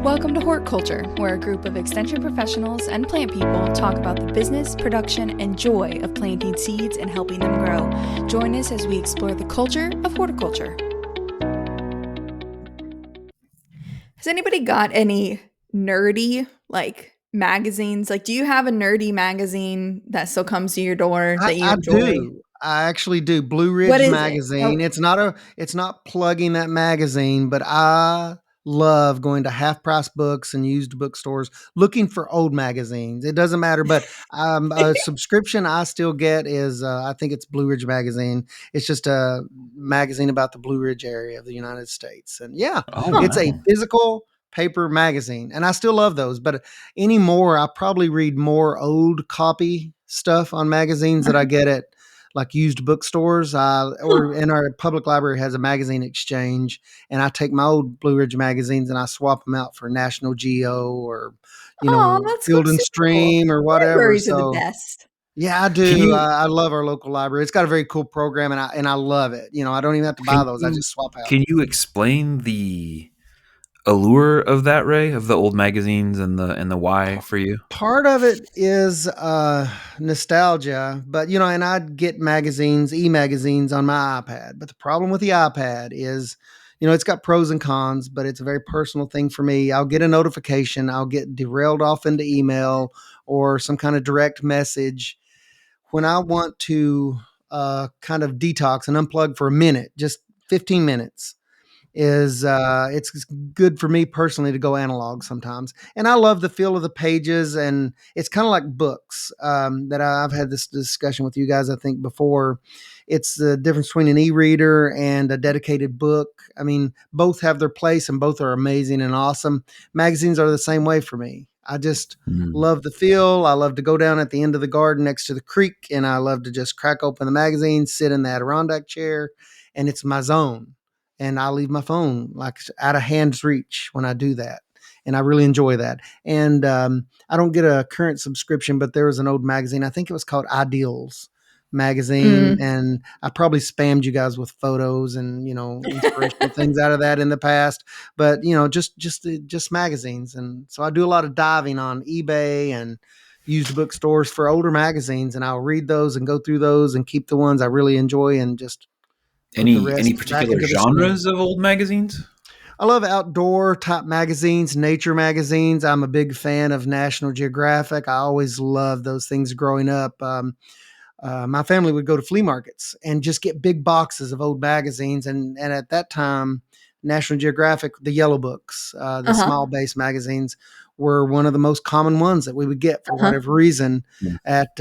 Welcome to Hortculture, where a group of extension professionals and plant people talk about the business, production, and joy of planting seeds and helping them grow. Join us as we explore the culture of horticulture. Has anybody got any nerdy, magazines? Do you have a nerdy magazine that still comes to your door that you I enjoy? do. I actually do. Blue What Ridge is it? Magazine. It's not plugging that magazine, but I love going to half price books and used bookstores looking for old magazines. It doesn't matter, but a subscription I still get is I think it's Blue Ridge Magazine. It's just a magazine about the Blue Ridge area of the United States. And yeah, Oh, it's a wow. physical paper magazine. And I still love those, but anymore I probably read more old copy stuff on magazines that I get at like used bookstores, or in our public library has a magazine exchange, and I take my old Blue Ridge magazines and I swap them out for National Geo or, Oh, that's so Field and super cool. Stream or whatever. Libraries are the So best. yeah, I Can do. you I love our local library. It's got a very cool program, and I love it. I don't even have to buy can those. I you just swap out. can you explain the allure of that, Ray, of the old magazines and the why for you? Part of it is nostalgia, but and I'd get e-magazines on my iPad. But the problem with the iPad is, it's got pros and cons, but it's a very personal thing for me. I'll get a notification, I'll get derailed off into email or some kind of direct message when I want to kind of detox and unplug for a minute, just 15 minutes is it's good for me personally to go analog sometimes. And I love the feel of the pages, and it's kind of like books that I've had this discussion with you guys, I think, before. It's the difference between an e-reader and a dedicated book. I mean, both have their place and both are amazing and awesome. Magazines are the same way for me. I just Mm. love the feel. I love to go down at the end of the garden next to the creek, and I love to just crack open the magazine, sit in the Adirondack chair, and it's my zone. And I leave my phone like out of hand's reach when I do that. And I really enjoy that. And I don't get a current subscription, but there was an old magazine. I think it was called Ideals magazine. Mm. And I probably spammed you guys with photos and, inspirational things out of that in the past. But, just magazines. And so I do a lot of diving on eBay and used bookstores for older magazines. And I'll read those and go through those and keep the ones I really enjoy and just put the Any rest back particular into the snow. genres of old magazines? I love outdoor type magazines, nature magazines. I'm a big fan of National Geographic. I always loved those things growing up. My family would go to flea markets and just get big boxes of old magazines. And at that time, National Geographic, the yellow books, the Uh-huh. small base magazines were one of the most common ones that we would get for Uh-huh. whatever reason Yeah. at,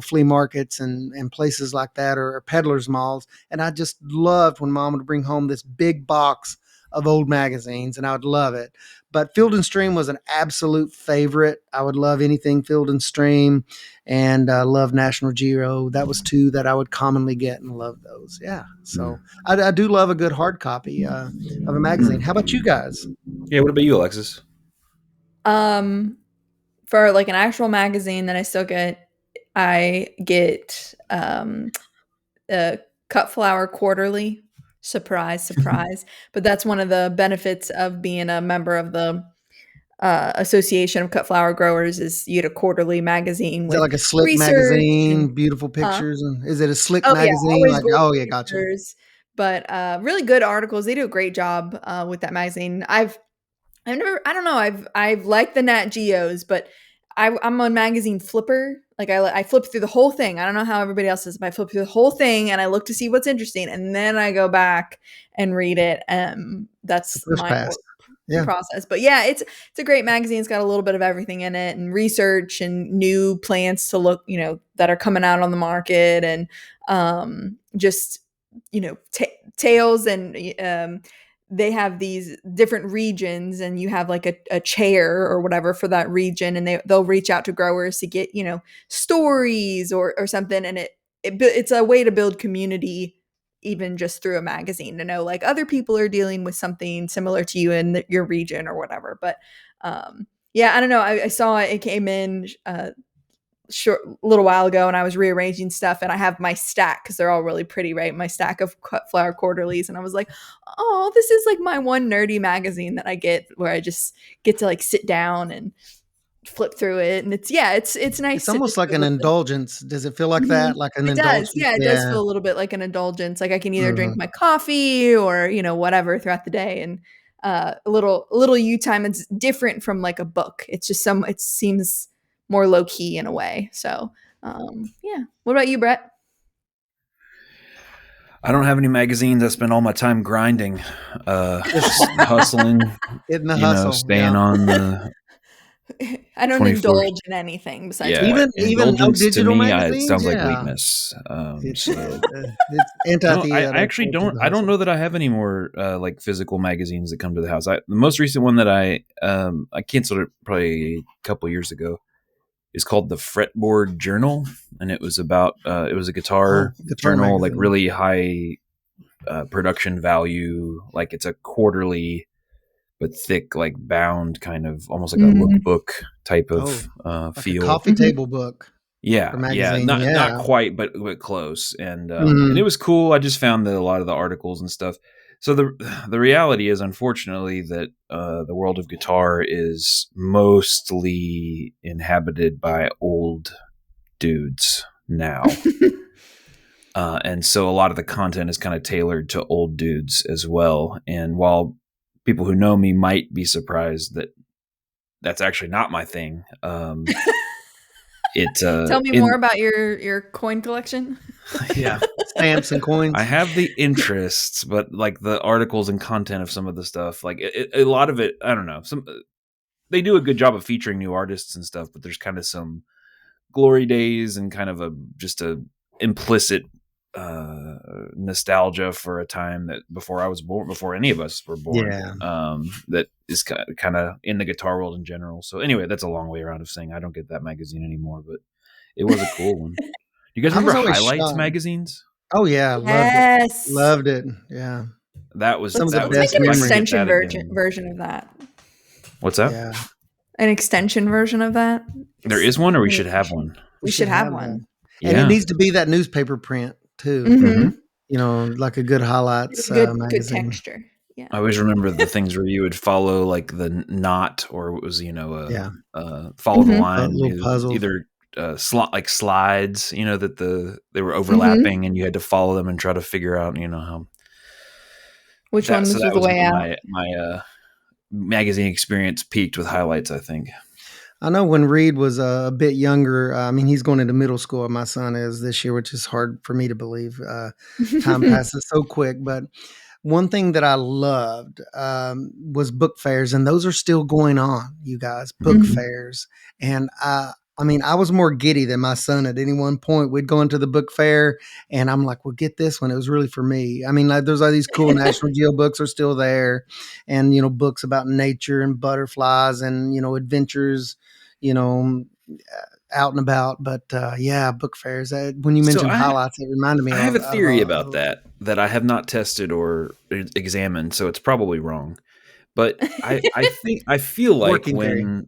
flea markets and places like that, or peddlers malls. And I just loved when mom would bring home this big box of old magazines, and I would love it. But Field and Stream was an absolute favorite. I would love anything Field and Stream, and love National Geo. That was two that I would commonly get and love those. Yeah. So I do love a good hard copy of a magazine. How about you guys? Yeah, what about you, Alexis? For an actual magazine that I get Cut Flower Quarterly. Surprise, surprise. But that's one of the benefits of being a member of the Association of Cut Flower Growers is you get a quarterly magazine Is it with like a slick research magazine, and beautiful pictures? And is it a slick oh yeah, magazine? always Like, gorgeous oh yeah, gotcha. pictures, but really good articles. They do a great job with that magazine. I've never I don't know, I've liked the Nat Geos, but I'm a magazine flipper. I flip through the whole thing. I don't know how everybody else is, but I flip through the whole thing and I look to see what's interesting, and then I go back and read it. The That's first my pass. Yeah. process. But yeah, it's a great magazine. It's got a little bit of everything in it, and research and new plants to look, that are coming out on the market, and just tales and they have these different regions, and you have like a chair or whatever for that region, and they'll reach out to growers to get stories or something, and it's a way to build community even just through a magazine, to know like other people are dealing with something similar to you in your region or whatever. But yeah, I don't know, I saw it came in little while ago, and I was rearranging stuff, and I have my stack because they're all really pretty, right? My stack of cut flower quarterlies, and I was like, oh, this is like my one nerdy magazine that I get where I just get to like sit down and flip through it, and it's nice It's to almost just like be an able to. indulgence. Does it feel like Mhm. that? Like an It does. indulgence? Yeah, it does Yeah. feel a little bit like an indulgence. Like I can either drink Mhm. my coffee or, whatever throughout the day, and a little you time. It's different from like a book. It's just it seems more low key in a way. So, yeah. What about you, Brett? I don't have any magazines. I spend all my time grinding, just hustling, In the hustle, yeah. staying on the I don't 24. indulge in anything besides Yeah, work. Even no indulgence to digital me, it magazines? sounds like Yeah. weakness. It's No, I antithetic actually to don't. the I don't hustle. know that I have any more like physical magazines that come to the house. The most recent one that I canceled it probably a couple years ago is called the Fretboard Journal, and it was about it was a guitar Guitar journal, like magazine. really high production value. Like it's a quarterly but thick, like bound, kind of almost like a Mm. lookbook type Oh, of like a feel. coffee Mhm. table book Yeah, or yeah, magazine, not yeah. quite, but close, and it Mhm. was cool. I just found that a lot of the articles and stuff. So the reality is, unfortunately, that the world of guitar is mostly inhabited by old dudes now, and so a lot of the content is kind of tailored to old dudes as well. And while people who know me might be surprised that that's actually not my thing, it Tell me more in about your coin collection. Yeah. Stamps and I coins. have the interests, but like the articles and content of some of the stuff, like a lot of it, I don't know. They do a good job of featuring new artists and stuff, but there's kind of some glory days and kind of just a implicit nostalgia for a time that before I was born, before any of us were born. Yeah. That is kind of in the guitar world in general. So anyway, that's a long way around of saying I don't get that magazine anymore, but it was a cool one. You guys I remember was always Highlights shocked. magazines? Oh, yeah, loved it. Yes. Loved it, yeah. That was Some of the that Let's was make best an if I could memories. get extension that again. version of that. What's that? Yeah, An extension version of that. There is one, or we should have one. we We should should have have one. that. And it Yeah. needs to be that newspaper print too, Mm-hmm. like a good highlights, Good magazine. texture. Yeah. I always remember the things where you would follow like the knot, or it was Yeah, follow the Mhm. line, little puzzles. either like slides, that they were Mhm. overlapping, and you had to follow them and try to figure out, how Which that. one So was that the was way when out? my magazine experience peaked with Highlights, I think. I know when Reed was a bit younger, I mean, he's going into middle school. My son is this year, which is hard for me to believe. Time passes so quick. But one thing that I loved was book fairs, and those are still going on, you guys. Book Mm-hmm. fairs, and I mean, I was more giddy than my son at any one point. We'd go into the book fair, and I'm like, "Well, get this one." It was really for me. I mean, like, there's all these cool National Geo books are still there, and books about nature and butterflies and adventures, you know, out and about. But yeah, book fairs. When you So mentioned Highlights, it reminded me I have a of theory about that I have not tested or examined, so it's probably wrong. But I feel like working theory.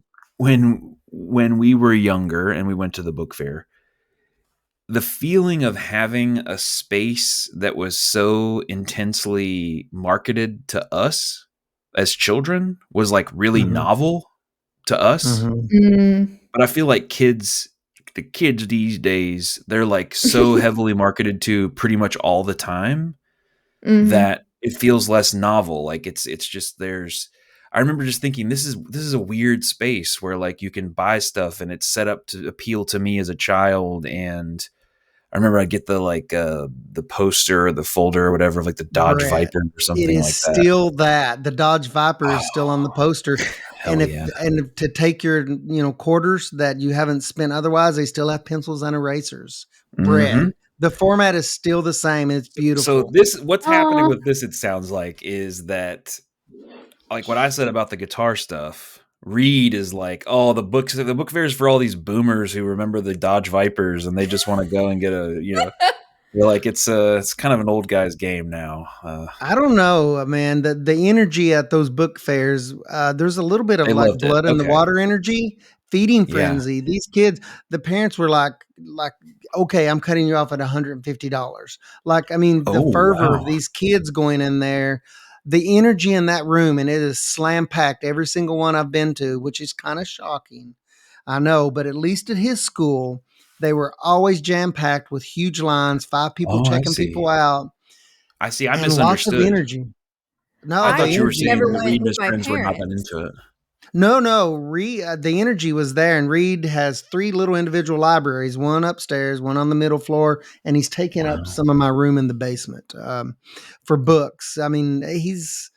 when we were younger and we went to the book fair, the feeling of having a space that was so intensely marketed to us as children was like really Mhm. novel to us. Mhm. Mm. But I feel like the kids these days, they're like so heavily marketed to pretty much all the time Mhm. that it feels less novel. Like it's just I remember just thinking this is a weird space where like you can buy stuff and it's set up to appeal to me as a child. And I remember I'd get the poster or the folder or whatever of like the Dodge Brett, Viper or it something is like that. still that. The Dodge Viper is still on the Oh, poster. And hell if yeah. to take your, quarters that you haven't spent otherwise, they still have pencils and erasers. Brett, Hmm. the format is still the same. It's So beautiful. what's happening Oh. with this, it sounds like, is that like what I said about the guitar stuff, Reed is like, oh, the book fair is for all these boomers who remember the Dodge Vipers and they just want to go and get they're like, it's kind of an old guy's game now. I don't know, man. The energy at those book fairs, there's a little bit of They like loved it. blood in the Okay. water energy. feeding Yeah. frenzy. These kids, the parents were like, okay, I'm cutting you off at $150. Like, I mean, the Oh, fervor of wow. these kids going in there, the energy in that room, and it is slam packed. Every single one I've been to, which is kind of shocking. I know, but at least at his school, they were always jam packed with huge lines, 5 people Oh, I checking people see. out, I see. I and lots of misunderstood. energy. No, I the thought you were I energy saying never that was. went Reed and with his my friends were not that parents. into it. No. The energy was there, and Reed has 3 little individual libraries, one upstairs, one on the middle floor, and he's taking up Wow. some of my room in the basement for books. I mean, he's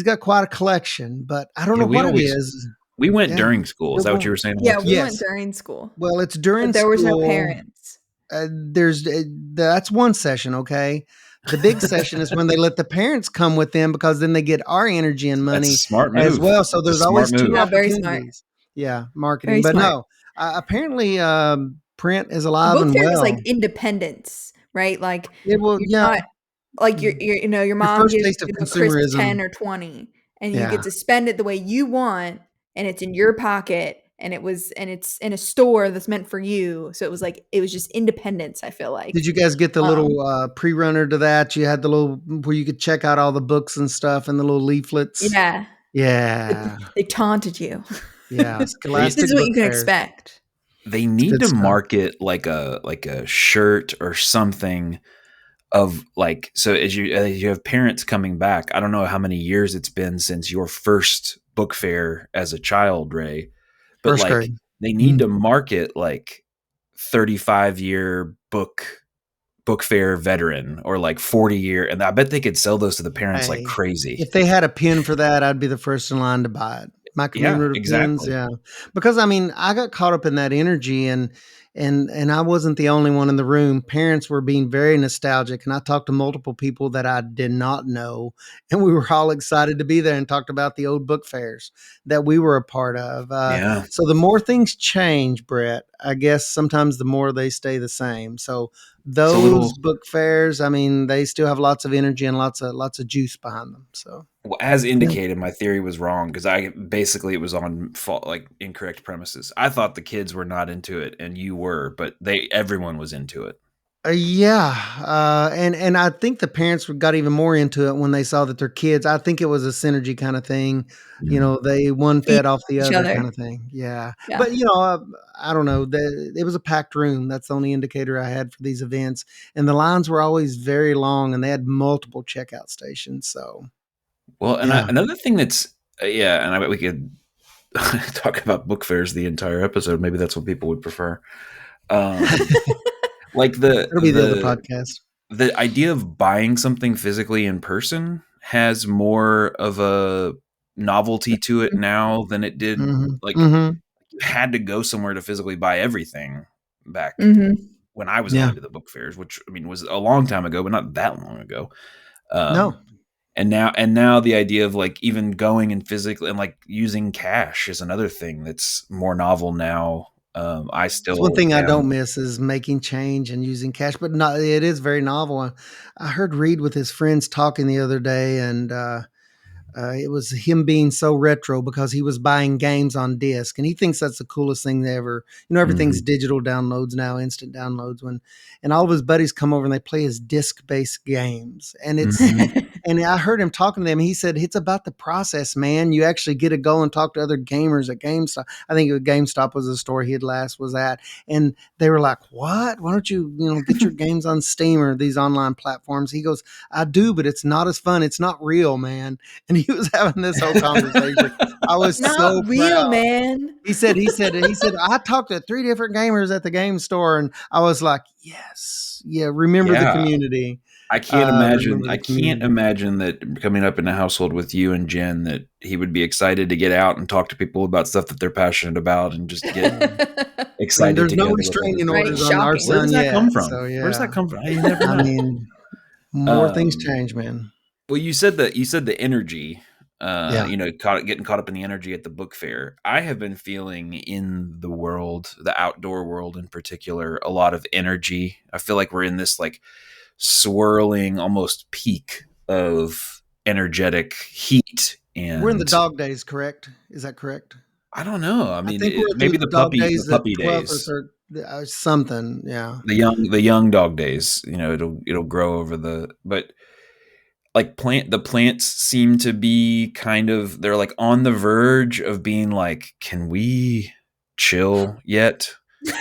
got quite a collection, but I don't Yeah, know what it is. we went Yeah, during school. Is good that what you one. were saying, Yeah, we Alexis? went Yes. during school, Well, it's but during there was no school. parents. That's one session, okay? The big session is when they let the parents come with them because then they get our energy and That's a money smart as move. well. So It's a there's smart always 2 move. Yeah, very smart. opportunities. Yeah, marketing. Very But smart. no, apparently print is A alive book and fair is like well. independence, right? Like It will, you're yeah, not like your your mom first gives taste of you a crisp consumerism. 10 or 20 and you get Yeah. to spend it the way you want and it's in your pocket and it's in a store that's meant for you. So it was just independence, I feel like. Did you guys get the Um little pre-runner to that? You had the little where you could check out all the books and stuff and the little leaflets. yeah, Yeah. they taunted you. Yeah. This They Scholastic is what book you can fairs. expect. they It's need good to stuff. market like a shirt or something of like, so as you have parents coming back. I don't know how many years it's been since your first book fair as a child, Ray, but First like grade. they need Mm. to market like 35-year book fair veteran or like 40-year, and I bet they could sell those to the parents like Hey, crazy. if they had a pin for that, I'd be the first in line to buy it. My Yeah, commemorative pins, exactly. yeah. Because I mean, I got caught up in that energy and I wasn't the only one in the room. Parents were being very nostalgic and I talked to multiple people that I did not know and we were all excited to be there and talked about the old book fairs that we were a part of. Yeah. So the more things change, Brett, I guess sometimes the more they stay the same. So It's a those little, book fairs, I mean, they still have lots of energy and lots of juice behind them. So well, as yeah. indicated, my theory was wrong because I basically it was on like incorrect premises. I thought the kids were not into it, and you were, but everyone was into it. Yeah, and I think the parents got even more into it when they saw that their kids. I think it was a synergy kind of thing. You Mm. know, they one Feed fed off the each other other. kind of thing. Yeah, Yeah. but I don't know. It was a packed room. That's the only indicator I had for these events, and the lines were always very long, and they had multiple checkout stations. So Well, and yeah, another thing that's yeah, and I bet we could talk about book fairs the entire episode. Maybe that's what people would prefer. Um, like that'll be the other podcast. the idea of buying something physically in person has more of a novelty to it now than it did. Hmm. Like Hmm. you had to go somewhere to physically buy everything back Mhm. when I was Yeah. going to the book fairs, which I mean was a long time ago, but not that long ago. No. And now the idea of like even going and physically and like using cash is another thing that's more novel now. I It's one still thing I am. don't miss is making change and using cash, but not, it is very novel. I heard Reed with his friends talking the other day, and it was him being so retro because he was buying games on disc, and he thinks that's the coolest thing ever. Everything's Mhm. digital downloads now, instant downloads. And all of his buddies come over and they play his disc based games, and it's Mhm. and I heard him talking to them. He said it's about the process, man. You actually get to go and talk to other gamers at GameStop. I think GameStop was the store he had last was at, and they were like, "What? Why don't you get your games on Steam or these online platforms?" He goes, "I do, but it's not as fun. It's not real, man." And he was having this whole conversation. I was Not so real, proud. man. He said, I talked to 3 different gamers at the game store, and I was like, yes, yeah, remember the Yeah, community. I can't imagine. Remember I the can't community. imagine that coming up in a household with you and Jen that he would be excited to get out and talk to people about stuff that they're passionate about and just get I mean, excited there's no together with other restraining Right? orders people. on our Where Shocking. does son that come yet. from? So Where does yeah, that come from? You never I know. mean, more things Um, change, man. well, you said the energy. Yeah. Getting caught up in the energy at the book fair. I have been feeling in the world, the outdoor world in particular, a lot of energy. I feel like we're in this like swirling, almost peak of energetic heat, We're in the and dog days, correct? Is that correct? I don't know. I I mean, think we're at maybe the dog the days, the puppy 12th or days, 3rd, something. Yeah. the young dog days. You know, it'll grow over the but like the plants seem to be kind of they're like on the verge of being like, can we chill yet?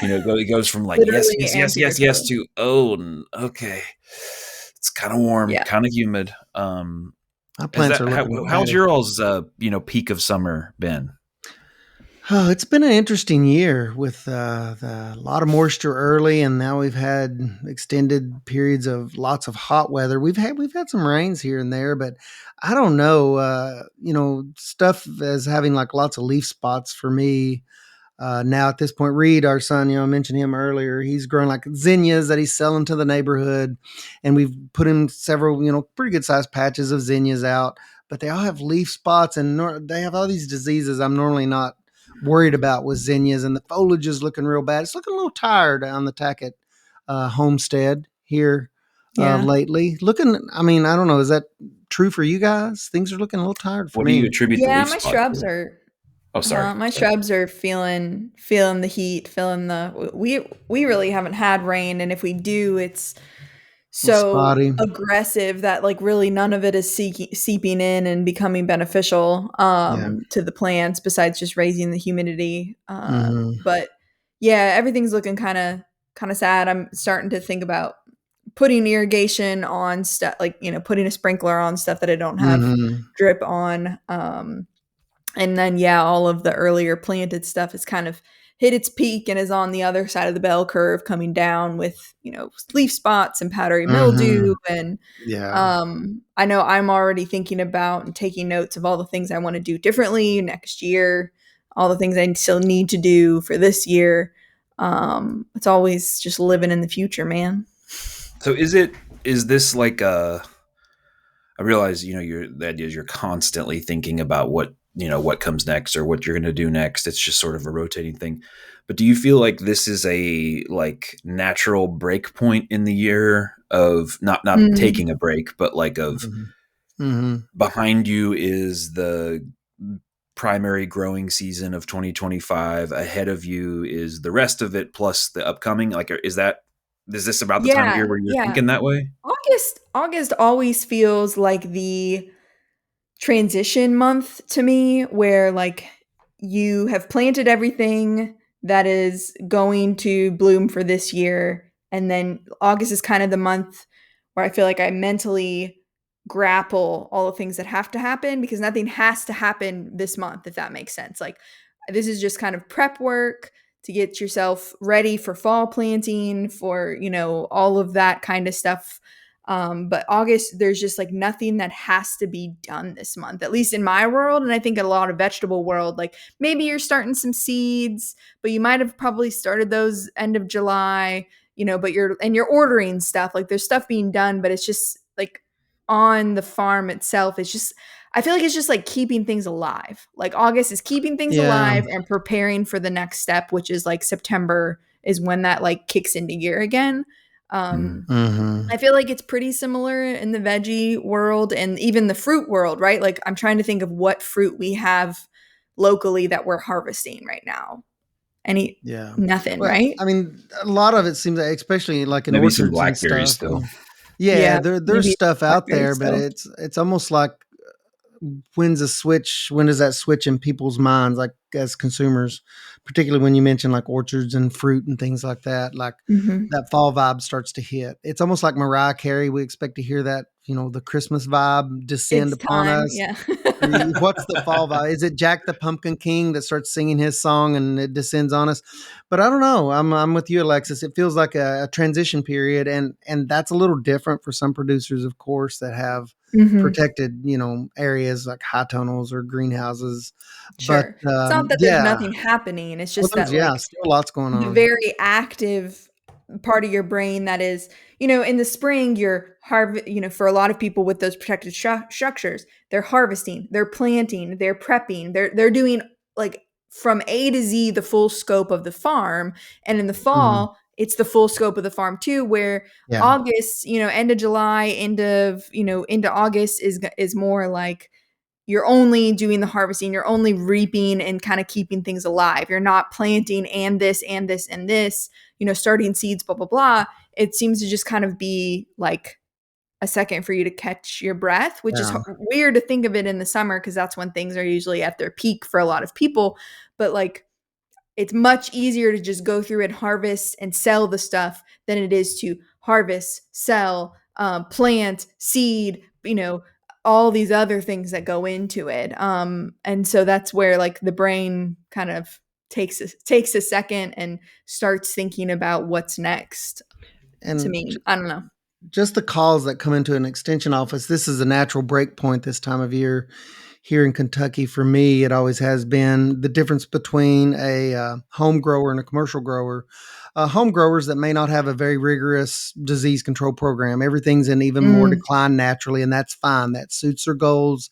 You know, it goes from like yes, Literally yes, and yes, yes, yes figuratively. to oh, okay, it's kind of warm, Yeah. kind of humid. My Is plants that are looking how's ready. your all's peak of summer been? Oh, it's been an interesting year with a lot of moisture early, and now we've had extended periods of lots of hot weather. We've had some rains here and there, but I don't know. Stuff as having like lots of leaf spots for me. Now at this point, Reed, our son, I mentioned him earlier. He's growing like zinnias that he's selling to the neighborhood, and we've put him several, pretty good sized patches of zinnias out. But they all have leaf spots, and they have all these diseases I'm normally not worried about with zinnias, and the foliage is looking real bad. It's looking a little tired on the Tackett homestead here Yeah. lately. Looking, I mean, I don't know, is that true for you guys? Things are looking a little tired for What do you me. attribute the Yeah, leaf spot to? Oh, sorry. my Sorry. shrubs are feeling the heat, feeling the we really haven't had rain, and if we do, it's A little so spotty. aggressive that like really none of it is seeping in and becoming beneficial Yeah. to the plants besides just raising the humidity. Hmm. But yeah, everything's looking kind of sad. I'm starting to think about putting irrigation on stuff, like putting a sprinkler on stuff that I don't have Hmm. drip on. And then, yeah, all of the earlier planted stuff has kind of hit its peak and is on the other side of the bell curve coming down with, leaf spots and powdery mildew. Mhm. And Yeah. I know I'm already thinking about and taking notes of all the things I want to do differently next year, all the things I still need to do for this year. It's always just living in the future, man. So is this like I realize, the idea is you're constantly thinking about what comes next or what you're going to do next. It's just sort of a rotating thing. But do you feel like this is a like natural break point in the year of not Mm, taking a break, but like of Mhm. Mhm. behind you is the primary growing season of 2025, ahead of you is the rest of it plus the upcoming, like is this about the time of yeah, year where you're yeah. thinking that way? August always feels like the transition month to me where like you have planted everything that is going to bloom for this year, and then August is kind of the month where I feel like I mentally grapple all the things that have to happen because nothing has to happen this month, if that makes sense. Like this is just kind of prep work to get yourself ready for fall planting, for all of that kind of stuff. But August, there's just like nothing that has to be done this month, at least in my world. And I think in a lot of vegetable world, like maybe you're starting some seeds, but you might have probably started those end of July, but you're ordering stuff. Like there's stuff being done, but it's just like on the farm itself. It's just, I feel like it's just like keeping things alive. Like August is keeping things Yeah. alive and preparing for the next step, which is like September is when that like kicks into gear again. Um, Mhm. I feel like it's pretty similar in the veggie world and even the fruit world, right? Like I'm trying to think of what fruit we have locally that we're harvesting right now. Any Yeah. Nothing, Well, right? I mean, a lot of it seems like, especially like in Maybe some orchards and blackberries stuff. still. Yeah, Yeah, there's maybe stuff out blackberry there, but still. it's almost like when's the switch? When does that switch in people's minds, like as consumers, particularly when you mention like orchards and fruit and things like that, like Mhm. that fall vibe starts to hit. It's almost like Mariah Carey. We expect to hear that, the Christmas vibe descend It's upon time, us. yeah. What's the fall vibe? Is it Jack the Pumpkin King that starts singing his song and it descends on us? But I don't know. I'm with you, Alexis. It feels like a transition period, and that's a little different for some producers, of course, that have Mhm. protected, areas like high tunnels or greenhouses. But Sure. It's not that there's yeah, nothing happening, it's well, just there's that, like, still lots going the on. very active part of your brain that is, in the spring you're for a lot of people with those protected structures, they're harvesting, they're planting, they're prepping, they're doing like from A to Z the full scope of the farm. And in the Mhm. fall it's the full scope of the farm too, where Yeah. August, end of July, into August is more like you're only doing the harvesting, you're only reaping and kind of keeping things alive. You're not planting and this and this and this, starting seeds, blah, blah, blah. It seems to just kind of be like a second for you to catch your breath, which is Yeah. weird to think of it in the summer because that's when things are usually at their peak for a lot of people. But like, it's much easier to just go through and harvest and sell the stuff than it is to harvest, sell, plant, seed, all these other things that go into it. And so that's where like the brain kind of takes a second and starts thinking about what's next. To And me, I don't know. just the calls that come into an extension office, this is a natural break point this time of year here in Kentucky. For me, it always has been the difference between a home grower and a commercial grower. Home growers that may not have a very rigorous disease control program, everything's in even more Mm, decline naturally, and that's fine. That suits their goals.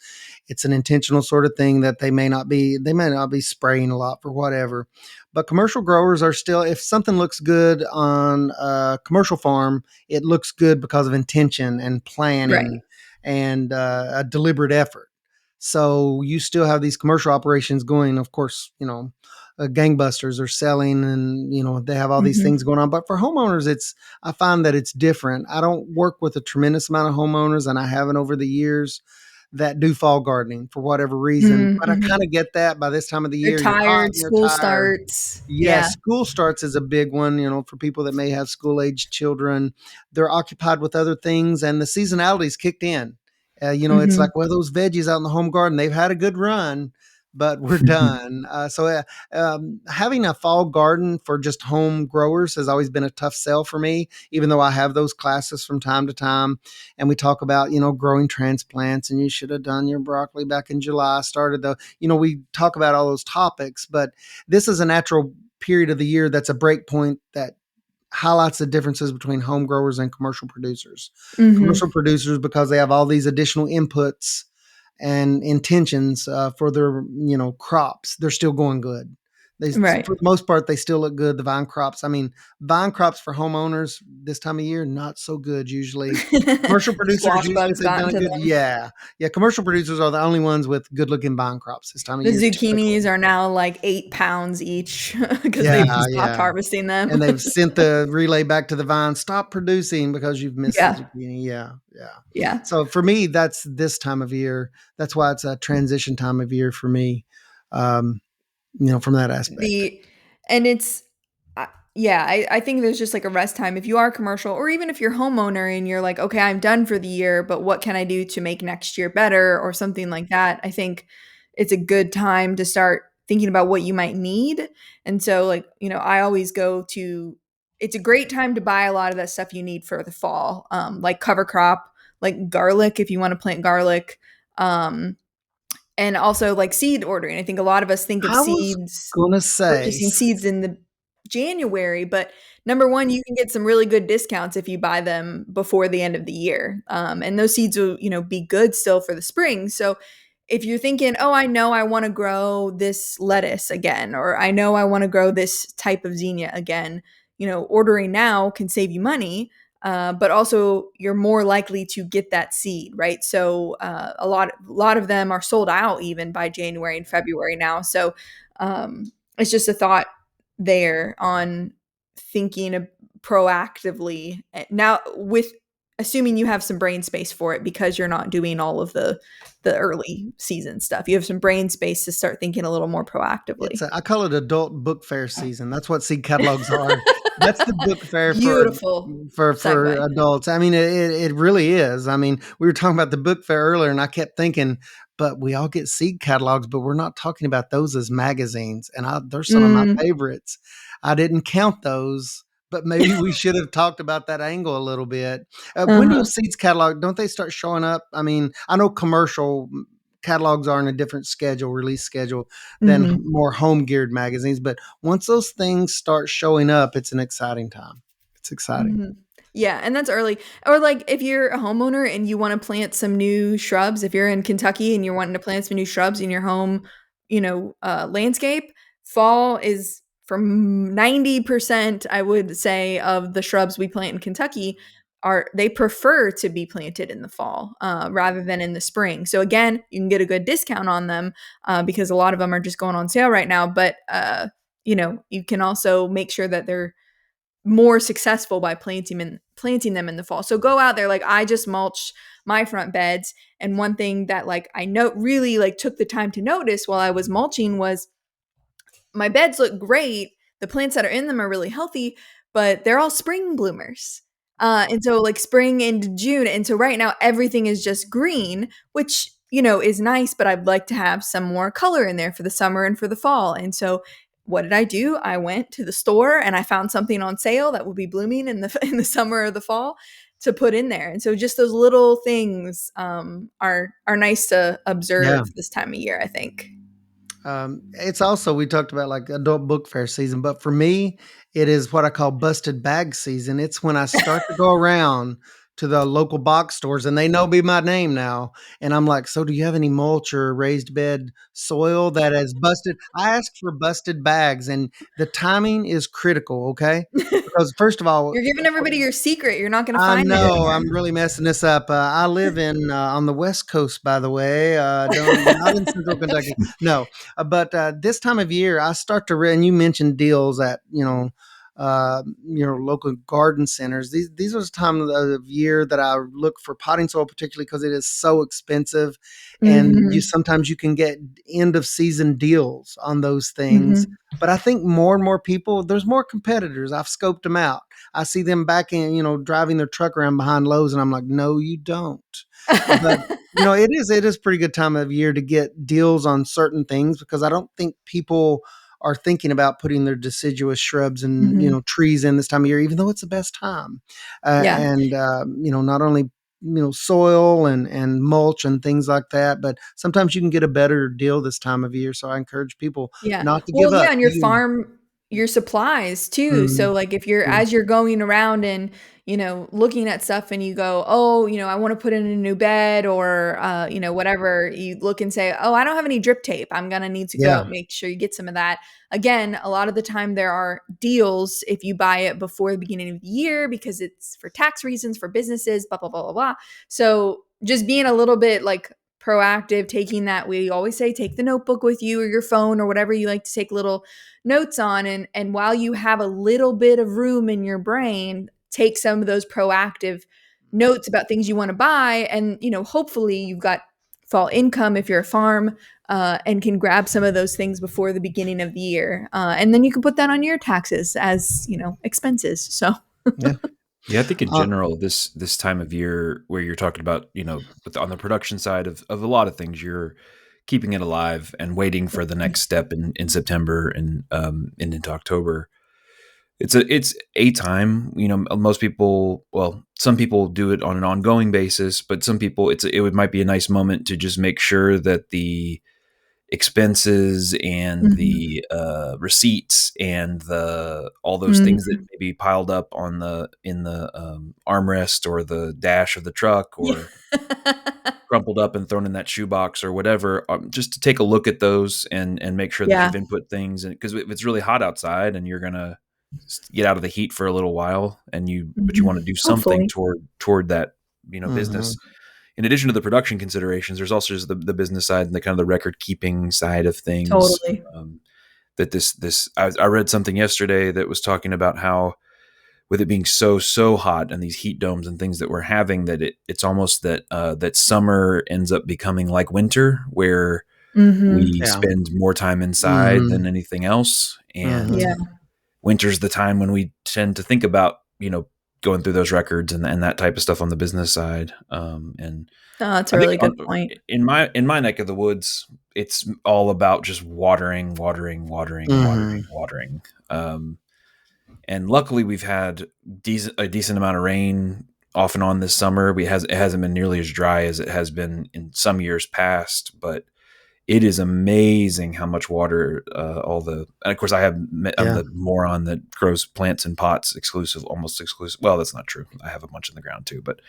It's an intentional sort of thing that they may not be spraying a lot for whatever. But commercial growers are still, if something looks good on a commercial farm, it looks good because of intention and right. planning and a deliberate effort. So you still have these commercial operations going. Of course, gangbusters are selling, and they have all these Hmm. things going on. But for homeowners, I find that it's different. I don't work with a tremendous amount of homeowners, and I haven't over the years that do fall gardening for whatever reason. But I Mm-hmm. kind of get that by this time of the They're year, you're hot tired. and you're School tired. starts. Yes, Yeah. school starts is a big one, for people that may have school age children. They're occupied with other things and the seasonality's kicked in. It's Hmm. like, well, those veggies out in the home garden, they've had a good run, but we're done. Having a fall garden for just home growers has always been a tough sell for me, even though I have those classes from time to time. And we talk about, growing transplants, and you should have done your broccoli back in July, started we talk about all those topics, but this is a natural period of the year that's a break point that highlights the differences between home growers and commercial producers. Hmm. Commercial producers, because they have all these additional inputs and intentions for their crops, they're still going good. Right. For the most part, they still look good. The vine crops, I mean, vine crops for homeowners this time of year, not so good usually. Commercial producers, Squash usually if bugs they've got done it into good, them. yeah, yeah. Commercial producers are the only ones with good looking vine crops this time of The year, typically. zucchinis are now like 8 pounds each because they've Yeah, stopped yeah. harvesting them. And they've sent the relay back to the vine, "Stop producing because you've missed the Yeah. zucchini." Yeah, yeah. Yeah. So for me, that's this time of year. That's why it's a transition time of year for me, um, from that aspect. The and it's yeah, I think there's just like a rest time if you are commercial or even if you're homeowner and you're like, okay, I'm done for the year, but what can I do to make next year better or something like that? I think it's a good time to start thinking about what you might need. And so like, I always go to it's a great time to buy a lot of that stuff you need for the fall. Like cover crop, like garlic if you want to plant garlic. Um and also like seed ordering. I think a lot of us think of I was seeds, gonna say, purchasing seeds in the January, but number one, you can get some really good discounts if you buy them before the end of the year. And those seeds will, be good still for the spring. So if you're thinking, oh, I know I want to grow this lettuce again, or I know I want to grow this type of zinnia again, ordering now can save you money. But also you're more likely to get that seed, right? So a lot of them are sold out even by January and February now. So it's just a thought there on thinking proactively now with assuming you have some brain space for it because you're not doing all of the early season stuff. You have some brain space to start thinking a little more proactively. I call it adult book fair season. That's what seed catalogs are. That's the book fair for Beautiful for segue. adults. I mean, it really is. I mean, we were talking about the book fair earlier, and I kept thinking, but we all get seed catalogs, but we're not talking about those as magazines. And they're some of my Mm. favorites. I didn't count those, but maybe we should have talked about that angle a little bit. When do Uh-huh. seeds catalog? Don't they start showing up? I mean, I know commercial catalogs are in a different release schedule than Mhm. more home geared magazines. But once those things start showing up, it's an exciting time. It's exciting. Mhm. Yeah, and that's early. Or like if you're a homeowner and you want to plant some new shrubs, if you're in Kentucky and you're wanting to plant some new shrubs in your home, landscape, fall is from 90%, I would say, of the shrubs we plant in Kentucky they prefer to be planted in the fall rather than in the spring. So again, you can get a good discount on them because a lot of them are just going on sale right now. But you can also make sure that they're more successful by planting them in the fall. So go out there. Like I just mulched my front beds, and one thing that like I know really like took the time to notice while I was mulching was my beds look great. The plants that are in them are really healthy, but they're all spring bloomers. And so like spring into June. And so right now everything is just green, which, is nice, but I'd like to have some more color in there for the summer and for the fall. And so what did I do? I went to the store and I found something on sale that will be blooming in the in the summer or the fall to put in there. And so just those little things are nice to Yeah. observe this time of year, I think. It's also, we talked about like adult book fair season, but for me, it is what I call busted bag season. It's when I start to go around to the local box stores and they know me by name now. And I'm like, so do you have any mulch or raised bed soil that has busted? I ask for busted bags, and the timing is critical. Okay. Because first of all, You're giving everybody your secret. You're not going to I find it know anymore. I'm really messing this up. I live in on the West Coast, by the way. Don't Not in Central Kentucky. No, but this time of year, I start to. And you mentioned deals at local garden centers. These are the time of year that I look for potting soil, particularly because it is so expensive, and you Mhm. sometimes you can get end of season deals on those things. Mhm. But I think more and more people, there's more competitors. I've scoped them out. I see them back in, driving their truck around behind Lowe's, and I'm like, no, you don't. But it is pretty good time of year to get deals on certain things, because I don't think people are thinking about putting their deciduous shrubs and Mhm. trees in this time of year, even though it's the best time. Yeah. And not only soil and mulch and things like that, but sometimes you can get a better deal this time of year. So I encourage people Yeah. not to Well, give yeah, up. and your farm, your supplies too. So Mhm. like if you're Yeah. as you're going around and, looking at stuff and you go, "Oh, I want to put in a new bed," or whatever, you look and say, "Oh, I don't have any drip tape. I'm going to need to go Yeah. make sure you get some of that." Again, a lot of the time there are deals if you buy it before the beginning of the year because it's for tax reasons for businesses, blah blah blah blah blah. So just being a little bit like proactive, taking that, we always say take the notebook with you or your phone or whatever you like to take little notes on, and while you have a little bit of room in your brain, take some of those proactive notes about things you want to buy, and hopefully you've got fall income if you're a farm, and can grab some of those things before the beginning of the year, and then you can put that on your taxes as expenses. So Yeah. Yeah, I think in Uh, general, this time of year where you're talking about, on the production side of a lot of things, you're keeping it alive and waiting for the next step in September and into October. It's a time, most people, well, some people do it on an ongoing basis, but some people might be a nice moment to just make sure that the expenses and Mhm. the receipts and the all those things that Mhm. may be piled up on the in the armrest or the dash of the truck Yeah. or crumpled up and thrown in that shoebox or whatever, just to take a look at those and make sure that Yeah. you've input things. And because if it's really hot outside and you're gonna get out of the heat for a little while, but you Mhm. want to do something Hopefully. toward that mhm. business, in addition to the production considerations, there's also just the business side and the kind of the record keeping side of things. Totally. That I read something yesterday that was talking about how, with it being so hot and these heat domes and things that we're having, that it's almost that summer ends up becoming like winter, where Mhm. we Yeah. spend more time inside than Mhm. anything else, and Yeah. Mhm. winter's the time when we tend to think about going through those records and that type of stuff on the business side. And Oh, that's a I think really good point. in my neck of the woods, it's all about just watering, watering, watering, watering, Mhm. watering. And luckily, we've had a decent amount of rain off and on this summer. It hasn't been nearly as dry as it has been in some years past, but it is amazing how much water and of course I'm Yeah. the moron that grows plants in pots almost exclusive. Well, that's not true. I have a bunch in the ground too, but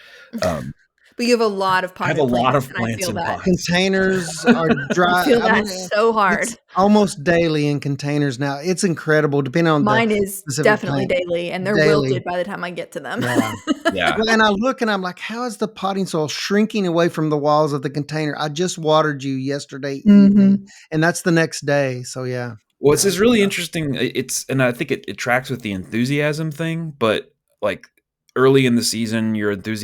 um, But you have a lot of I have a potted lot plants, of and I plants feel in that. pots. Containers are I dry. feel I mean, that so hard. it's almost daily in containers now. It's incredible, depending on the Mine is specific definitely plant. daily, and they're Daily, wilted by the time I get to them. yeah. Yeah. Well, and I look and I'm like, how is the potting soil shrinking away from the walls of the container? I just watered you yesterday evening, Mhm. and that's the next day. So yeah, Well, it's yeah, this really interesting. And I think it tracks with the enthusiasm thing. But like early in the season,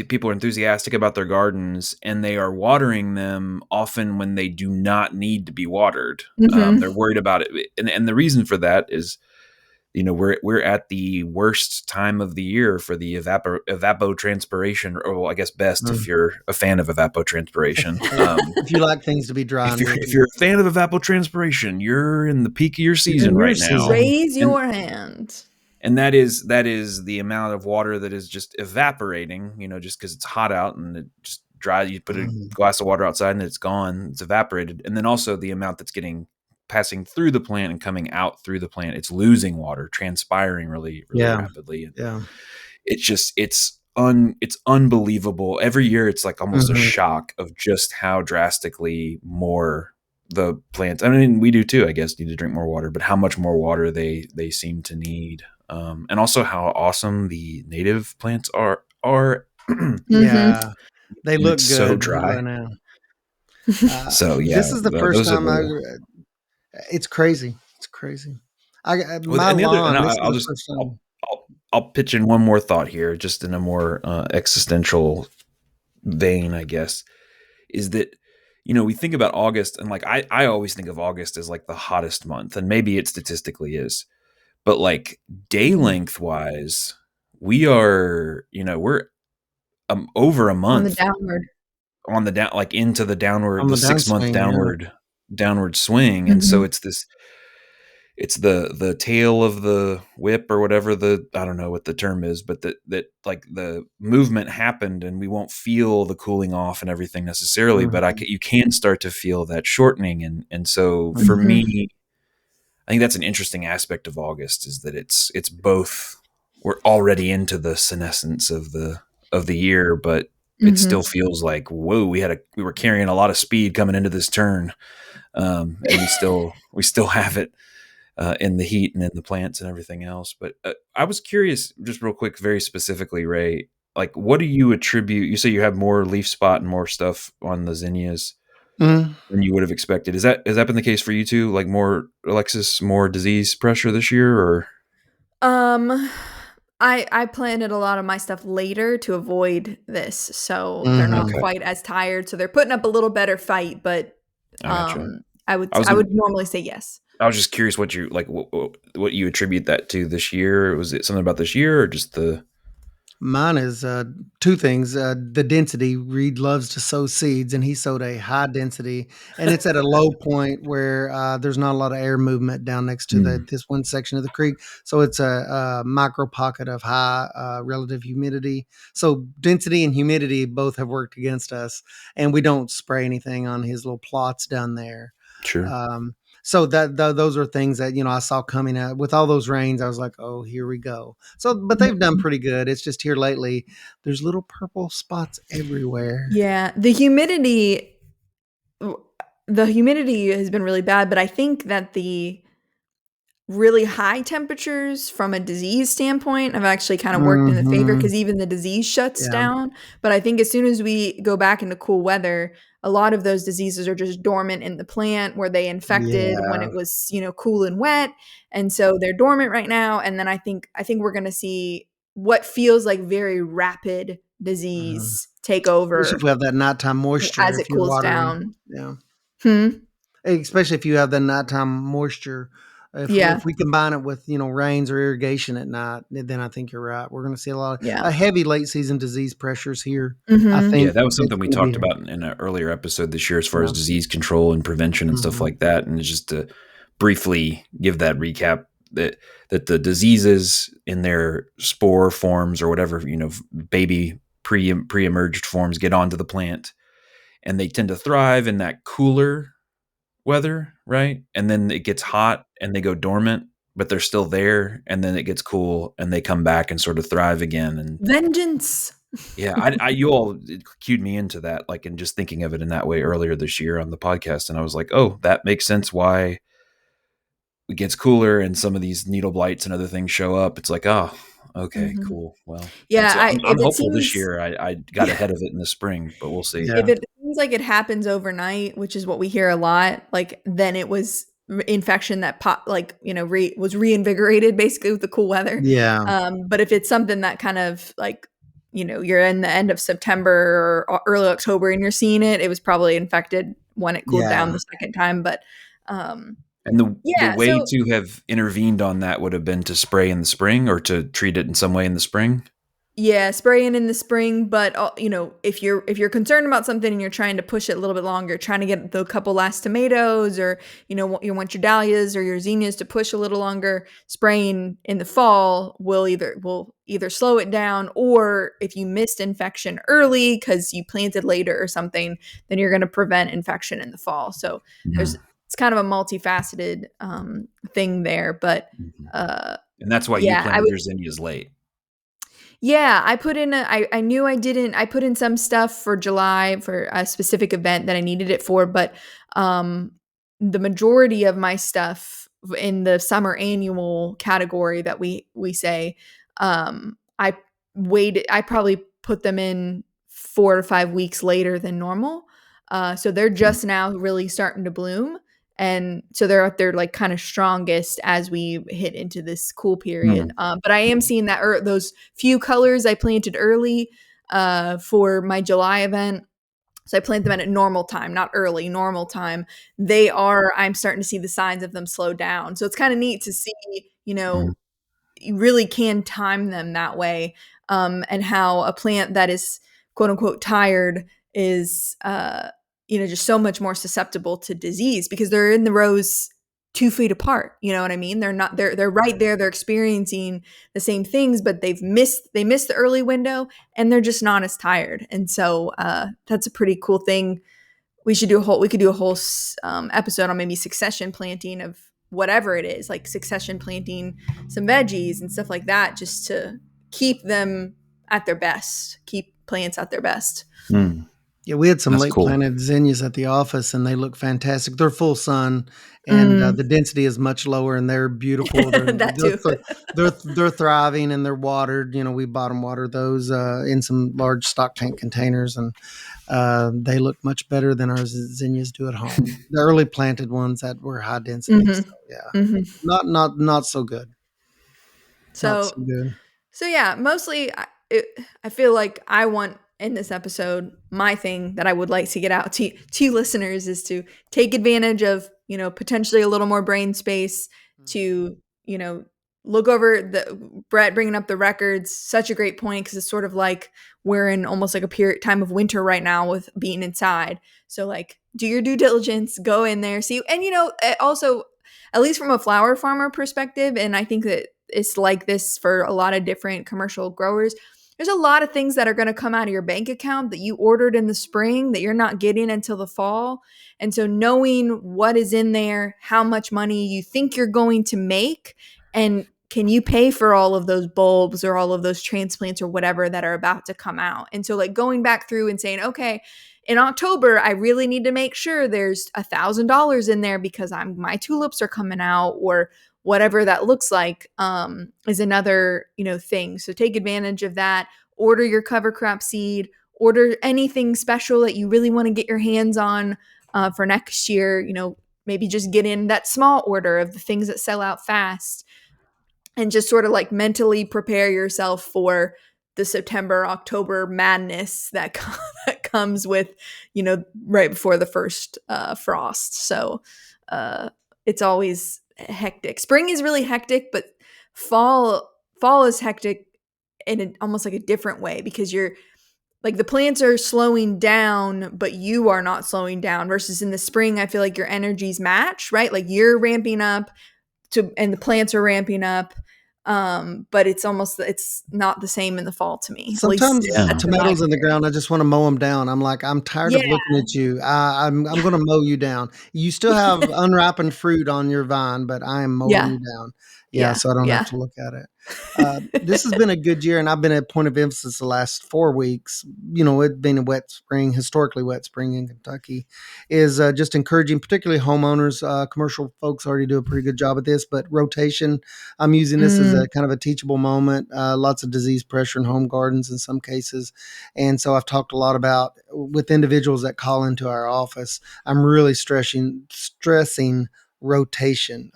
people are enthusiastic about their gardens, and they are watering them often when they do not need to be watered. Mhm. They're worried about it, and the reason for that is, we're at the worst time of the year for the evapotranspiration, or well, I guess best Mm. if you're a fan of evapotranspiration. If you like things to be dry If and you're wiggly, if you're a fan of evapotranspiration, you're in the peak of your you're in season your right now, season. Raise and your hand. and that is the amount of water that is just evaporating. Just because it's hot out and it just dry. You put a Mhm. glass of water outside and it's gone. It's evaporated, and then also the amount that's passing through the plant and coming out through the plant. It's losing water, transpiring really, really Yeah, rapidly, and yeah. it's unbelievable. Every year it's like almost a Mhm. shock of just how drastically more the plants, I mean, we do too, I guess, need to drink more water, but how much more water they seem to need. And also how awesome the native plants are Mhm. Yeah, they when look it's so good dry. right now. So yeah, This is the first those are time the it's crazy. It's crazy. well, My and the other, and lawn, this is I'll the just first time. I'll pitch in one more thought here, just in a more existential vein, I guess, is that we think about August, and like I always think of August as like the hottest month, and maybe it statistically is, but like day Mhm. length wise, we're over a On the month downward. on the down, like into On the the 6 month downswing, yeah. downward swing, and so Mhm. it's the tail of the whip, or whatever, I don't know what the term is, but that like the movement happened, and we won't feel the cooling off and everything necessarily, but Mhm, you can start to feel that shortening, and so for mhm. Mhm. me, I think that's an interesting aspect of August, is that it's both, we're already into the senescence of the year, but it still Mhm. feels like, whoa, we were carrying a lot of speed coming into this turn, and we still have it in the heat and in the plants and everything else. But I was curious, just real quick, very specifically, Ray, like, what do you attribute? You say you have more leaf spot and more stuff on the zinnias Mhm. than you would have expected. Has that been the case for you too? Like, more, Alexis, more disease pressure this year, or Um, I planted a lot of my stuff later to avoid this, so they're not Mhm. okay? quite as tired, so they're putting up a little better fight, but, I gotcha. I I would was I gonna, would normally say yes. I was just curious what you like, what you attribute that to this year. Was it something about this year, or just the? Mine is two things. The density. Reed loves to sow seeds, and he sowed a high density, and it's at a low point where there's not a lot of air movement down next to Mm, this one section of the creek. So it's a micro pocket of high relative humidity. So density and humidity both have worked against us, and we don't spray anything on his little plots down there. sure. Um, so those are things that I saw coming out with all those rains. I was like, oh, here we go. So, but they've done pretty good. It's just here lately, there's little purple spots everywhere. Yeah, w the humidity has been really bad, but I think that the really high temperatures from a disease standpoint have actually kind of worked in the favor Hmm. because even the disease shuts Yeah, down. But I think as soon as we go back into cool weather, a lot of those diseases are just dormant in the plant where they infected when yeah. it was, cool and wet. And so they're dormant right now. And then I think we're gonna see what feels like very rapid Mhm. disease take Especially if over we have that nighttime moisture, as it if you're cools watering. down. Yeah. Hmm. Especially if you have the nighttime moisture. Yeah. If we combine it with rains or irrigation at night, then I think you're right. We're going to see Yeah. a heavy late season disease pressures here. I Mhm. Yeah, think that was it's something we going to talked be. about in an earlier episode this year, as far as Yeah. disease control and prevention and stuff Hmm. like that. And just to briefly give that recap, that the diseases in their spore forms, or whatever, baby pre-emerged forms, get onto the plant, and they tend to thrive in that cooler weather, right? And then it gets hot and they go dormant, but they're still there, and then it gets cool and they come back and sort of thrive again. And Vengeance. Yeah, you all cued me into that, like, and just thinking of it in that way earlier this year on the podcast, and I was like, oh, that makes sense why it gets cooler and some of these needle blights and other things show up. It's like, oh, okay, Mhm. cool. Well, Yeah, I'm if it hopeful this seems year I got ahead of it in the spring, but we'll see. if Yeah. it seems like it happens overnight, which is what we hear a lot, like, then it was infection that like, was reinvigorated basically with the cool weather. Yeah. But if it's something that kind of like, you're in the end of September or early October and you're seeing it, it was probably infected when it cooled down Yeah. the second time. But um, And the yeah, way so to have intervened on that would have been to spray in the spring or to treat it in some way in the spring. yeah, spraying in the spring, but if you're concerned about something and you're trying to push it a little bit longer, trying to get the couple last tomatoes, or you want your dahlias or your zinnias to push a little longer, spraying in the fall will either slow it down, or if you missed infection early because you planted later or something, then you're going to prevent infection in the fall. So there's Mhm. it's kind of a multifaceted thing there, but Mhm. uh, And that's why you yeah, I planted would your zinnias late. yeah, I put in I knew I didn't I put in some stuff for July for a specific event that I needed it for, but um the majority of my stuff in the summer annual category that we say, I waited I probably put them in 4 to 5 weeks later than normal. So they're just now really starting to bloom, and so they're at their like kind of strongest as we hit into this cool period. Mhm. But I am seeing that those few colors I planted early for my July event. So I planted them at normal time, not early, normal time. I'm starting to see the signs of them slow down. So it's kind of neat to see, Mhm. you really can time them that way. And how a plant that is quote unquote tired is, just so much more susceptible to disease because they're in the rows 2 feet apart. You know what I mean? They're right there. They're experiencing the same things, but they missed the early window and they're just not as tired. And so that's a pretty cool thing. We could do a whole episode on maybe succession planting of whatever it is, like succession planting some veggies and stuff like that, just to keep them at their best, keep plants at their best. Mm. Yeah, we had some That's late cool. planted zinnias at the office, and they look fantastic. They're full sun, and Mm. the density is much lower, and they're beautiful. They're That too. they're thriving, and they're watered. We bottom water those in some large stock tank containers, and they look much better than our zinnias do at home. The early planted ones that were high density. Hmm. So yeah, Hmm. not so good. Not So so good. So yeah, mostly I feel like I want in this episode, my thing that I would like to get out to listeners is to take advantage of, potentially a little more brain space to, you know, look over the Brett bringing up the records, such a great point because it's sort of like we're in almost like a period time of winter right now with being inside. So like do your due diligence, go in there, see, and also at least from a flower farmer perspective, and I think that it's like this for a lot of different commercial growers. There's a lot of things that are going to come out of your bank account that you ordered in the spring that you're not getting until the fall. And so knowing what is in there, how much money you think you're going to make, and can you pay for all of those bulbs or all of those transplants or whatever that are about to come out. And so like going back through and saying, okay, in October, I really need to make sure there's $1,000 in there because my tulips are coming out, or whatever that looks like, is another thing. So take advantage of that. Order your cover crop seed. Order anything special that you really want to get your hands on for next year. Maybe just get in that small order of the things that sell out fast, and just sort of like mentally prepare yourself for the September, October madness that that comes with, right before the first frost. So uh, it's always hectic. Spring is really hectic, but fall is hectic in almost like a different way because you're like the plants are slowing down, but you are not slowing down. Versus in the spring, I feel like your energies match, right? Like you're ramping up and the plants are ramping up, but it's not the same in the fall to me, at least Sometimes Yeah. that's been my tomatoes in the experience. ground, I just want to mow them down. I'm tired Yeah. of looking at you. I'm going to mow you down. You still have unripened fruit on your vine, but I am mowing Yeah. you down. Yeah, Yeah. so I don't have Yeah. to look at it. This has been a good year, and I've been a point of emphasis the last 4 weeks. It being a wet spring, historically wet spring in Kentucky, is just encouraging, particularly homeowners. Commercial folks already do a pretty good job at this, but rotation. I'm using this as Mm, a kind of a teachable moment. Lots of disease pressure in home gardens in some cases, and so I've talked a lot about with individuals that call into our office. I'm really stressing rotation.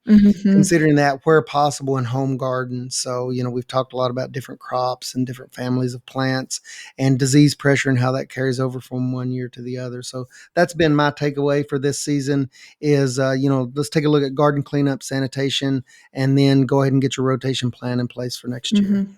mhm, Considering that where possible in home gardens. So, we've talked a lot about different crops and different families of plants and disease pressure and how that carries over from one year to the other. So that's been my takeaway for this season is, let's take a look at garden cleanup, sanitation, and then go ahead and get your rotation plan in place for next year. mhm.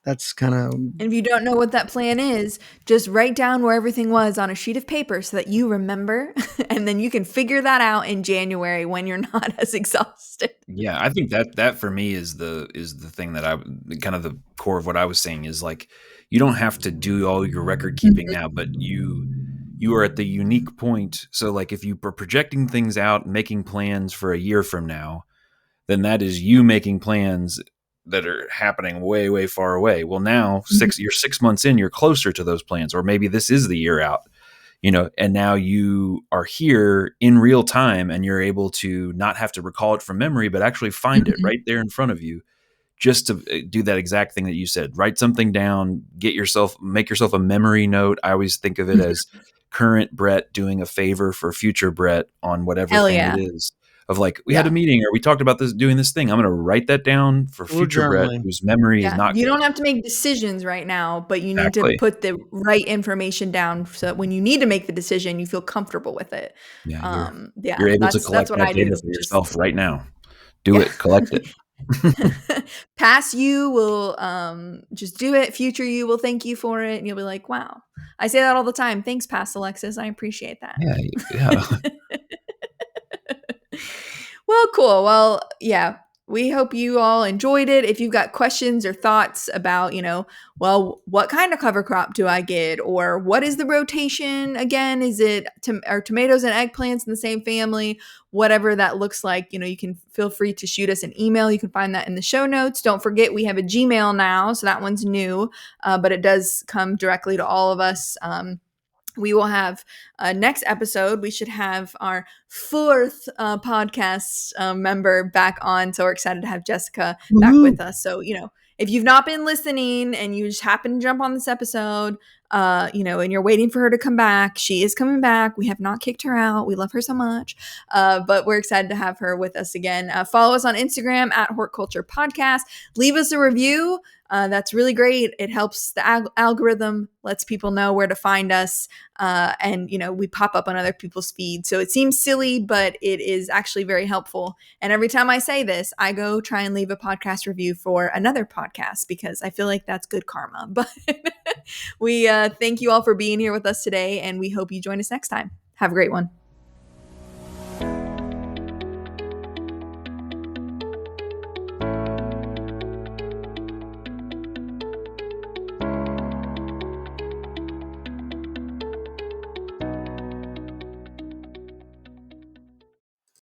That's kind of And if you don't know what that plan is, just write down where everything was on a sheet of paper so that you remember, and then you can figure that out in January when you're not as exhausted. Yeah, I think that for me is the thing that I kind of the core of what I was saying is like you don't have to do all your record keeping Mhm, now, but you are at the unique point. So like if you are projecting things out and making plans for a year from now, then that is you making plans that are happening way, way far away. Well, now mhm, you're 6 months in, you're closer to those plans, or maybe this is the year out, and now you are here in real time and you're able to not have to recall it from memory, but actually find it mhm, right there in front of you just to do that exact thing that you said. Write something down, make yourself a memory note. I always think of it mhm. as current Brett doing a favor for future Brett on whatever Hell thing it yeah. is. Of like, we had a Yeah. meeting or we talked about this, doing this thing. I'm going to write that down for a little future Brett journaling. whose memory is Yeah. not You good. don't have to make decisions right now, but you need to Exactly. put the right information down so that when you need to make the decision, you feel comfortable with it. Yeah, you're Yeah, able to that's collect what that I data do. for Just yourself right now. Do yeah. it, collect it. Past you will just do it. Future you will thank you for it, and you'll be like, "Wow." I say that all the time. Thanks, past Alexis. I appreciate that. Yeah, yeah. Well, cool. Well, yeah, we hope you all enjoyed it. If you've got questions or thoughts about, well, what kind of cover crop do I get? Or what is the rotation again? Is it are tomatoes and eggplants in the same family? Whatever that looks like, you can feel free to shoot us an email. You can find that in the show notes. Don't forget, we have a Gmail now. So that one's new, but it does come directly to all of us. We will have next episode. We should have our fourth podcast member back on. So we're excited to have Jessica back Woohoo. with us. So, if you've not been listening and you just happen to jump on this episode, and you're waiting for her to come back, she is coming back. We have not kicked her out. We love her so much. But we're excited to have her with us again. Follow us on Instagram at hortculturepodcast. Leave us a review. That's really great. It helps the algorithm, lets people know where to find us. And we pop up on other people's feeds, so it seems silly, but it is actually very helpful. And every time I say this, I go try and leave a podcast review for another podcast because I feel like that's good karma. But we thank you all for being here with us today, and we hope you join us next time. Have a great one.